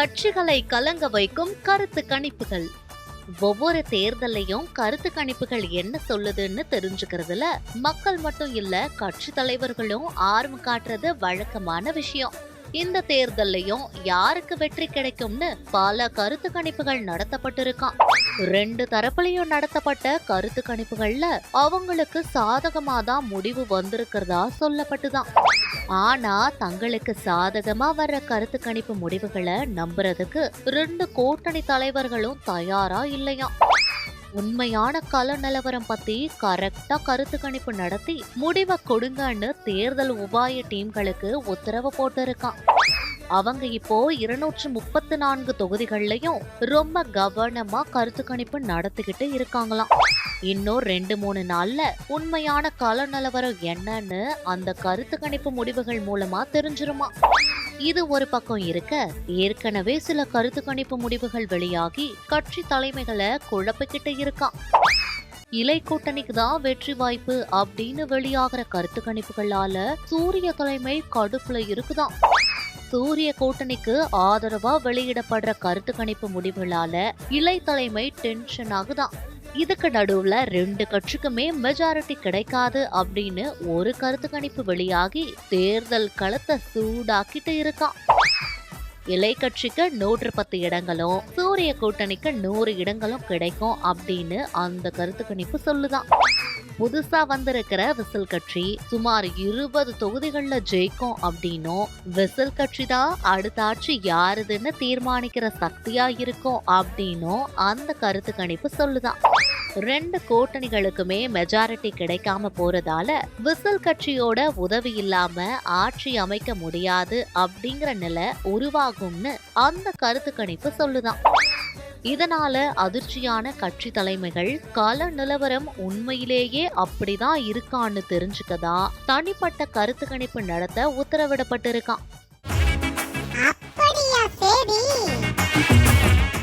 கட்சிகளை கலங்க வைக்கும் கருத்து கணிப்புகள். ஒவ்வொரு தேர்தலையும் கருத்து கணிப்புகள் என்ன சொல்லுதுன்னு தெரிஞ்சுக்கிறதுல மக்கள் மட்டும் இல்ல, கட்சி தலைவர்களும் ஆர்வம் காட்டுறது வழக்கமான விஷயம். இந்த தேர்தல்லையும் யாருக்கு வெற்றி கிடைக்கும்னு பல கருத்து கணிப்புகள் நடத்தப்பட்டிருக்கான். ரெண்டு தரப்புலையும் நடத்தப்பட்ட கருத்து கணிப்புகள்ல அவங்களுக்கு சாதகமா தான் முடிவு வந்திருக்கிறதா சொல்லப்பட்டுதான். ஆனா தங்களுக்கு சாதகமா வர்ற கருத்து கணிப்பு முடிவுகளை நம்புறதுக்கு ரெண்டு கூட்டணி தலைவர்களும் தயாரா இல்லையா. உண்மையான கள நிலவரம் பத்தி கரெக்டா கருத்து கணிப்பு நடத்தி முடிவை கொடுங்கன்னு தேர்தல் உபாய டீம்களுக்கு உத்தரவு போட்டிருக்கான். அவங்க இப்போ 234 தொகுதிகள்லயும் ரொம்ப கவனமா கருத்து கணிப்பு நடத்திக்கிட்டு இருக்காங்களாம். இன்னும் 2-3 நாள்ல உண்மையான கள நிலவரம் என்னன்னு அந்த கருத்து கணிப்பு முடிவுகள் மூலமா தெரிஞ்சிருமா. இது ஒரு பக்கம் இருக்க, ஏற்கனவே சில கருத்து கணிப்பு முடிவுகள் வெளியாகி கட்சி தலைமைகளை குழப்பிக்கிட்டு இருக்கான். இலை கூட்டணிக்கு தான் வெற்றி வாய்ப்பு அப்படின்னு வெளியாகிற கருத்து கணிப்புகளால சூரிய தலைமை கடுப்புல இருக்குதாம். சூரிய கூட்டணிக்கு ஆதரவா வெளியிடப்படுற கருத்து கணிப்பு முடிவுகளால இலை தலைமை டென்ஷன் ஆகுதான். இதுக்கு நடுவுல ரெண்டு கட்சிக்குமே மெஜாரிட்டி கிடைக்காது அப்படின்னு ஒரு கருத்து கணிப்பு வெளியாகி தேர்தல் களத்தை சூடாக்கிட்டு இருக்கான். இலை கட்சிக்கு 110 இடங்களும் சூரிய கூட்டணிக்கு 100 இடங்களும் கிடைக்கும் அப்படின்னு அந்த கருத்து கணிப்பு சொல்லுதான். புதுசா வந்திருக்கிற விசில் கட்சி சுமார் 20 தொகுதிகள்ல ஜெயிக்கும் அப்படின்னும், விசில் கட்சி தான் அடுத்த ஆட்சி யாருதுன்னு தீர்மானிக்கிற சக்தியா இருக்கும் அப்படின்னும் அந்த கருத்து கணிப்பு சொல்லுதான். ரெண்டு கூட்டணிகளுக்குமே மெஜாரிட்டி கிடைக்காம போறதால விசில் கட்சியோட உதவி இல்லாம ஆட்சி அமைக்க முடியாது அப்படிங்கிற நிலை உருவாகும்னு அந்த கருத்து கணிப்பு சொல்லுதான். இதனால அதிர்ச்சியான கட்சி தலைமைகள் கள நிலவரம் உண்மையிலேயே அப்படிதான் இருக்கான்னு தெரிஞ்சுக்கதான் தனிப்பட்ட கருத்து கணிப்பு நடத்த உத்தரவிடப்பட்டிருக்கான்.